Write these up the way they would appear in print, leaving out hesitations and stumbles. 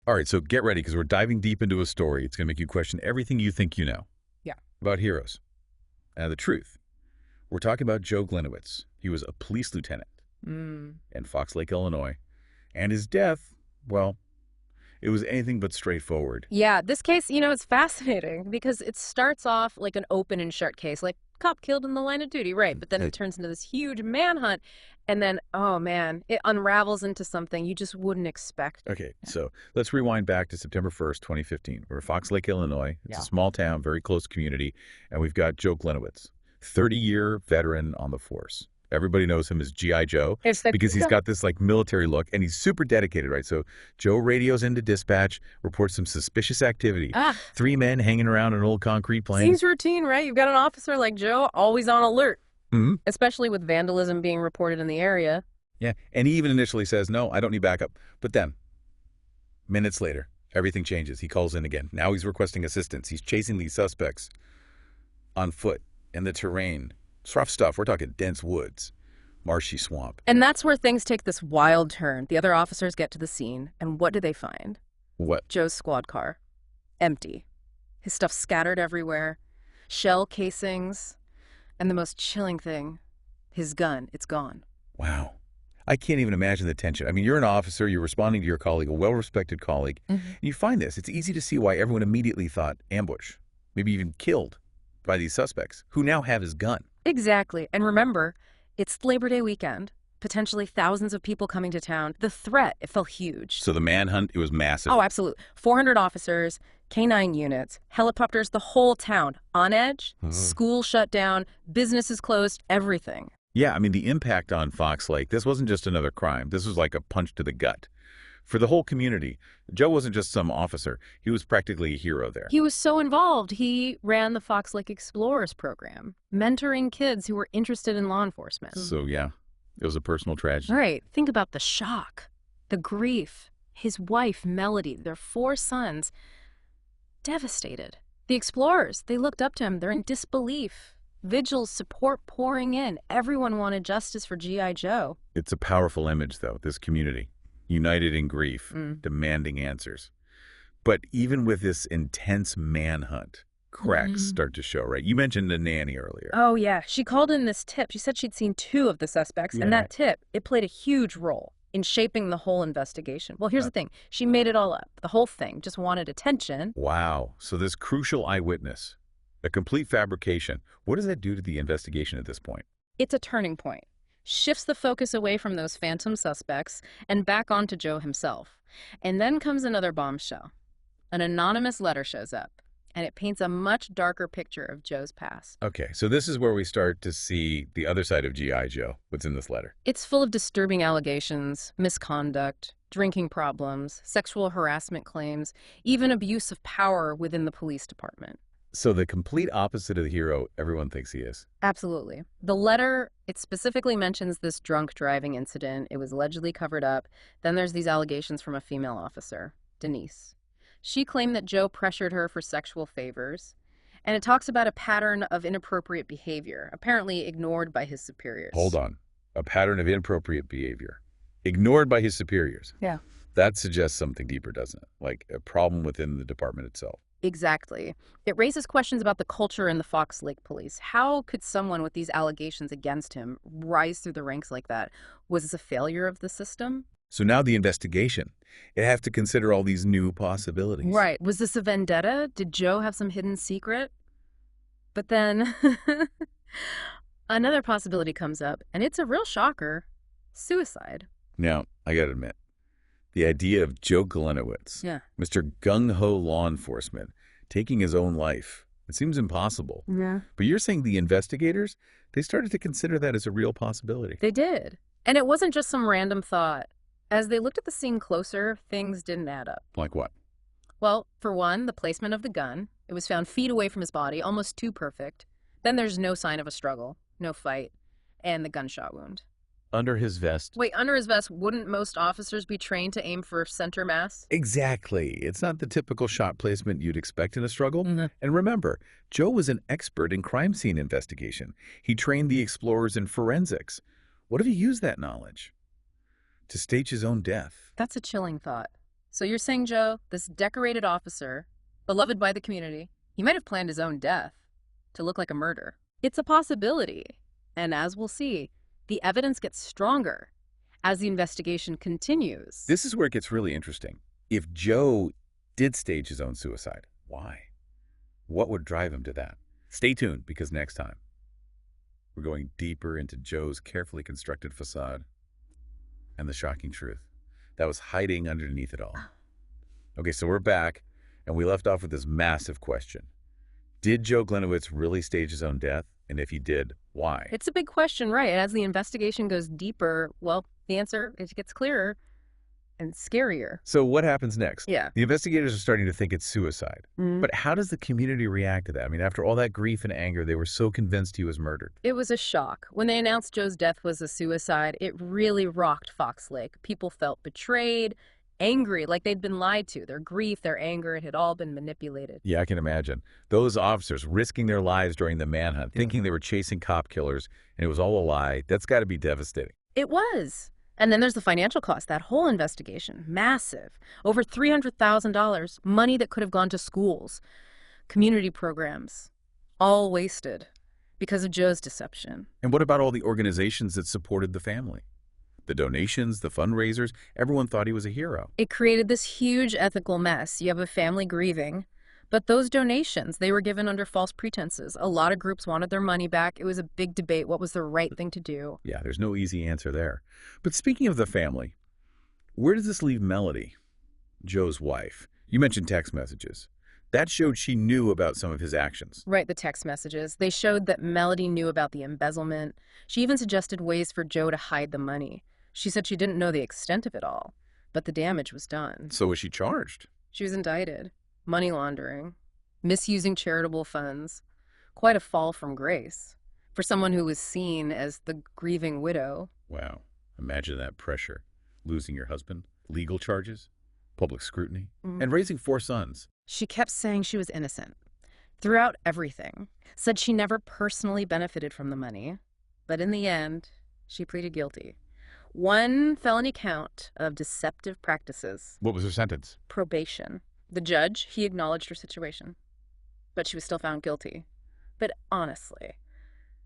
All right, so get ready because we're diving deep into a story. It's going to make you question everything you think you know Yeah. about heroes. And the truth. We're talking about Joe Gliniewicz. He was a police lieutenant in Fox Lake, Illinois. And his death, well, it was anything but straightforward. Yeah, this case, it's fascinating because it starts off like an open and shut case, like cop killed in the line of duty, right? But then it turns into this huge manhunt. And then, oh man, it unravels into something you just wouldn't expect. Okay, so let's rewind back to September 1st, 2015. We're in Fox Lake, Illinois. It's Yeah. a small town, very close community. And we've got Joe Gliniewicz, 30-year veteran on the force. Everybody knows him as G.I. Joe because he's got this like military look and he's super dedicated, right? So Joe radios into dispatch, reports some suspicious activity. 3 men hanging around an old concrete plane. Seems routine, right? You've got an officer like Joe always on alert, especially with vandalism being reported in the area. Yeah, and he even initially says, no, I don't need backup. But then, minutes later, everything changes. He calls in again. Now he's requesting assistance. He's chasing these suspects on foot in the terrain. It's rough stuff. We're talking dense woods, marshy swamp. And that's where things take this wild turn. The other officers get to the scene, and what do they find? What? Joe's squad car. Empty. His stuff scattered everywhere. Shell casings. And the most chilling thing, his gun, it's gone. Wow. I can't even imagine the tension. I mean, you're an officer, you're responding to your colleague, a well-respected colleague, and you find this. It's easy to see why everyone immediately thought ambush, maybe even killed by these suspects, who now have his gun. Exactly. And remember, it's Labor Day weekend. Potentially thousands of people coming to town. The threat, it felt huge. So the manhunt, it was massive. Oh, absolutely. 400 officers, K-9 units, helicopters, the whole town. On edge, school shut down, businesses closed, everything. Yeah, I mean, the impact on Fox Lake, this wasn't just another crime. This was like a punch to the gut. For the whole community, Joe wasn't just some officer. He was practically a hero there. He was so involved. He ran the Fox Lake Explorers program, mentoring kids who were interested in law enforcement. So, yeah, it was a personal tragedy. Right. Think about the shock, the grief. His wife, Melody, their 4 sons, devastated. The explorers, they looked up to him. They're in disbelief. Vigils, support pouring in. Everyone wanted justice for G.I. Joe. It's a powerful image, though, this community. United in grief, demanding answers. But even with this intense manhunt, cracks start to show, right? You mentioned the nanny earlier. Oh, yeah. She called in this tip. She said she'd seen 2 of the suspects, and that tip, it played a huge role in shaping the whole investigation. Well, here's the thing. She made it all up. The whole thing just wanted attention. Wow. So this crucial eyewitness, a complete fabrication. What does that do to the investigation at this point? It's a turning point. Shifts the focus away from those phantom suspects and back onto Joe himself. And then comes another bombshell. An anonymous letter shows up, and it paints a much darker picture of Joe's past. Okay, so this is where we start to see the other side of G.I. Joe. What's in this letter? It's full of disturbing allegations, misconduct, drinking problems, sexual harassment claims, even abuse of power within the police department. So the complete opposite of the hero everyone thinks he is. Absolutely. The letter, it specifically mentions this drunk driving incident. It was allegedly covered up. Then there's these allegations from a female officer, Denise. She claimed that Joe pressured her for sexual favors. And it talks about a pattern of inappropriate behavior, apparently ignored by his superiors. Hold on. A pattern of inappropriate behavior. Ignored by his superiors. Yeah. That suggests something deeper, doesn't it? Like a problem within the department itself. Exactly. It raises questions about the culture in the Fox Lake Police. How could someone with these allegations against him rise through the ranks like that? Was this a failure of the system? So now the investigation, it has to consider all these new possibilities. Right. Was this a vendetta? Did Joe have some hidden secret? But then another possibility comes up, and it's a real shocker. Suicide. Now, I gotta admit, the idea of Joe Gliniewicz, Mr. Gung-Ho law enforcement, taking his own life, it seems impossible. Yeah. But you're saying the investigators, they started to consider that as a real possibility. They did. And it wasn't just some random thought. As they looked at the scene closer, things didn't add up. Like what? Well, for one, the placement of the gun. It was found feet away from his body, almost too perfect. Then there's no sign of a struggle, no fight, and the gunshot wound. Under his vest. Wait, under his vest, wouldn't most officers be trained to aim for center mass? Exactly. It's not the typical shot placement you'd expect in a struggle. And remember, Joe was an expert in crime scene investigation. He trained the explorers in forensics. What if he used that knowledge to stage his own death? That's a chilling thought. So you're saying, Joe, this decorated officer, beloved by the community, he might have planned his own death to look like a murder. It's a possibility. And as we'll see, the evidence gets stronger as the investigation continues. This is where it gets really interesting. If Joe did stage his own suicide, why? What would drive him to that? Stay tuned, because next time, we're going deeper into Joe's carefully constructed facade and the shocking truth that was hiding underneath it all. Okay, so we're back, and we left off with this massive question. Did Joe Gliniewicz really stage his own death? And if he did, why? It's a big question, right? As the investigation goes deeper, well, the answer, it gets clearer and scarier. So what happens next? Yeah. The investigators are starting to think it's suicide. But how does the community react to that? I mean, after all that grief and anger, they were so convinced he was murdered. It was a shock. When they announced Joe's death was a suicide, it really rocked Fox Lake. People felt betrayed, angry, like they'd been lied to. Their grief, their anger, it had all been manipulated. Yeah, I can imagine. Those officers risking their lives during the manhunt, thinking they were chasing cop killers, and it was all a lie. That's got to be devastating. It was. And then there's the financial cost, that whole investigation, massive. Over $300,000, money that could have gone to schools, community programs, all wasted because of Joe's deception. And what about all the organizations that supported the family? The donations, the fundraisers, everyone thought he was a hero. It created this huge ethical mess. You have a family grieving, but those donations, they were given under false pretenses. A lot of groups wanted their money back. It was a big debate. What was the right thing to do? Yeah, there's no easy answer there. But speaking of the family, where does this leave Melody, Joe's wife? You mentioned text messages. That showed she knew about some of his actions. Right, the text messages. They showed that Melody knew about the embezzlement. She even suggested ways for Joe to hide the money. She said she didn't know the extent of it all, but the damage was done. So was she charged? She was indicted. Money laundering, misusing charitable funds. Quite a fall from grace for someone who was seen as the grieving widow. Wow. Imagine that pressure. Losing your husband, legal charges, public scrutiny, and raising 4 sons. She kept saying she was innocent throughout everything, said she never personally benefited from the money, but in the end, she pleaded guilty. 1 felony count of deceptive practices. What was her sentence? Probation. The judge, he acknowledged her situation, but she was still found guilty. But honestly,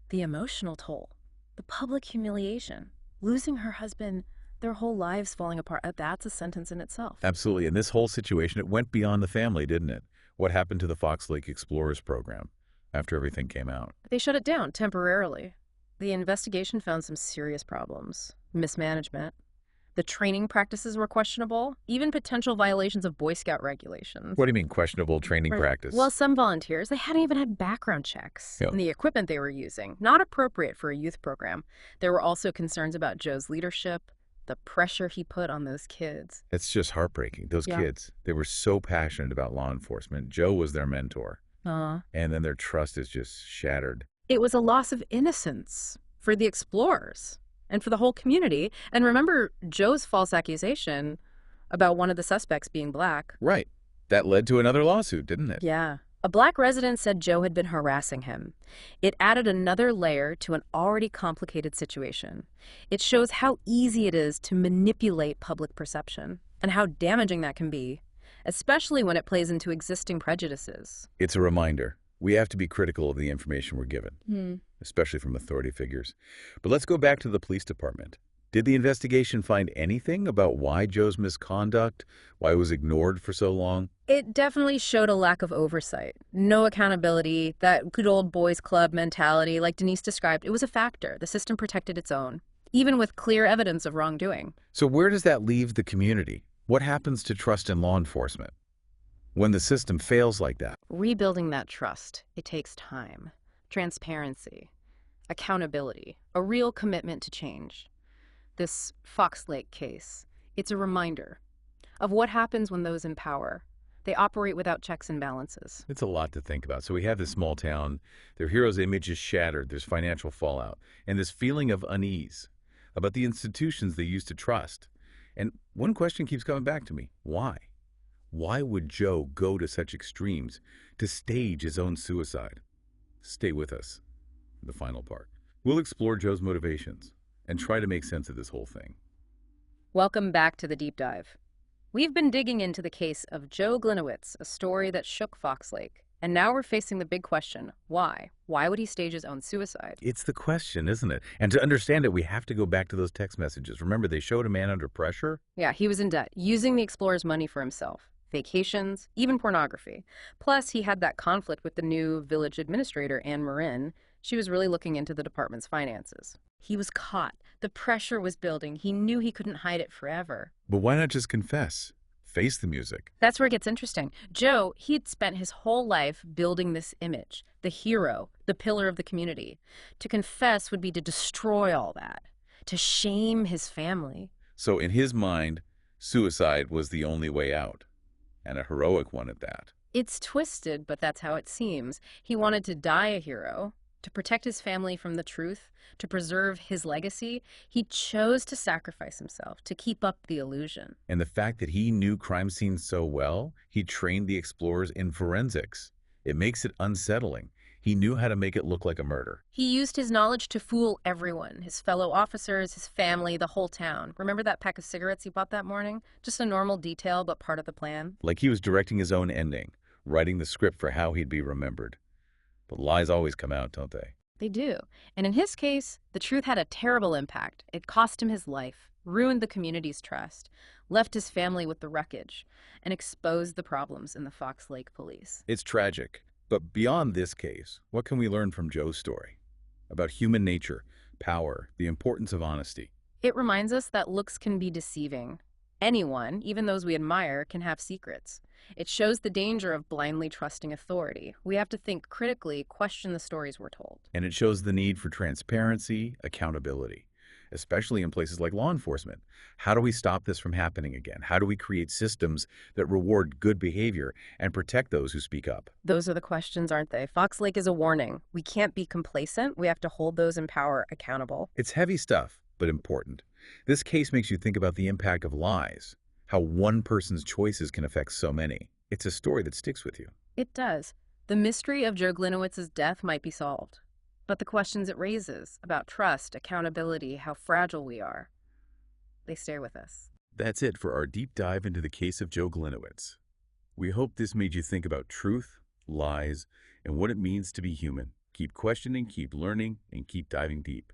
the emotional toll, the public humiliation, losing her husband, their whole lives falling apart, that's a sentence in itself. Absolutely. And this whole situation, it went beyond the family, didn't it? What happened to the Fox Lake Explorers program after everything came out? They shut it down temporarily. The investigation found some serious problems. Mismanagement. The training practices were questionable, even potential violations of Boy Scout regulations. What do you mean, questionable training practice? Well, some volunteers, they hadn't even had background checks. Yeah. And the equipment they were using, not appropriate for a youth program. There were also concerns about Joe's leadership, the pressure he put on those kids. It's just heartbreaking. Those kids, they were so passionate about law enforcement. Joe was their mentor. And then their trust is just shattered. It was a loss of innocence for the explorers and for the whole community. And remember Joe's false accusation about one of the suspects being black. Right. That led to another lawsuit, didn't it? Yeah. A black resident said Joe had been harassing him. It added another layer to an already complicated situation. It shows how easy it is to manipulate public perception and how damaging that can be, especially when it plays into existing prejudices. It's a reminder. We have to be critical of the information we're given, especially from authority figures. But let's go back to the police department. Did the investigation find anything about why Joe's misconduct, why it was ignored for so long? It definitely showed a lack of oversight. No accountability, that good old boys club mentality like Denise described. It was a factor. The system protected its own, even with clear evidence of wrongdoing. So where does that leave the community? What happens to trust in law enforcement when the system fails like that? Rebuilding that trust, it takes time, transparency, accountability, a real commitment to change. This Fox Lake case, it's a reminder of what happens when those in power, they operate without checks and balances. It's a lot to think about. So we have this small town, their hero's image is shattered, there's financial fallout, and this feeling of unease about the institutions they used to trust. And one question keeps coming back to me. Why? Why would Joe go to such extremes to stage his own suicide? Stay with us, the final part. We'll explore Joe's motivations and try to make sense of this whole thing. Welcome back to the deep dive. We've been digging into the case of Joe Gliniewicz, a story that shook Fox Lake. And now we're facing the big question, why? Why would he stage his own suicide? It's the question, isn't it? And to understand it, we have to go back to those text messages. Remember, they showed a man under pressure? Yeah, he was in debt, using the explorer's money for himself. Vacations, even pornography. Plus, he had that conflict with the new village administrator, Anne Marin. She was really looking into the department's finances. He was caught. The pressure was building. He knew he couldn't hide it forever. But why not just confess? Face the music. That's where it gets interesting. Joe, he'd spent his whole life building this image, the hero, the pillar of the community. To confess would be to destroy all that, to shame his family. So in his mind, suicide was the only way out, and a heroic one at that. It's twisted, but that's how it seems. He wanted to die a hero, to protect his family from the truth, to preserve his legacy. He chose to sacrifice himself, to keep up the illusion. And the fact that he knew crime scenes so well, he trained the explorers in forensics. It makes it unsettling. He knew how to make it look like a murder. He used his knowledge to fool everyone, his fellow officers, his family, the whole town. Remember that pack of cigarettes he bought that morning? Just a normal detail, but part of the plan. Like he was directing his own ending, writing the script for how he'd be remembered. But lies always come out, don't they? They do. And in his case, the truth had a terrible impact. It cost him his life, ruined the community's trust, left his family with the wreckage, and exposed the problems in the Fox Lake police. It's tragic. But beyond this case, what can we learn from Joe's story? About human nature, power, the importance of honesty. It reminds us that looks can be deceiving. Anyone, even those we admire, can have secrets. It shows the danger of blindly trusting authority. We have to think critically, question the stories we're told. And it shows the need for transparency, accountability, especially in places like law enforcement. How do we stop this from happening again? How do we create systems that reward good behavior and protect those who speak up? Those are the questions, aren't they? Fox Lake is a warning. We can't be complacent. We have to hold those in power accountable. It's heavy stuff, but important. This case makes you think about the impact of lies, how one person's choices can affect so many. It's a story that sticks with you. It does. The mystery of Joe Gliniewicz's death might be solved. But the questions it raises about trust, accountability, how fragile we are, they stay with us. That's it for our deep dive into the case of Joe Gliniewicz. We hope this made you think about truth, lies, and what it means to be human. Keep questioning, keep learning, and keep diving deep.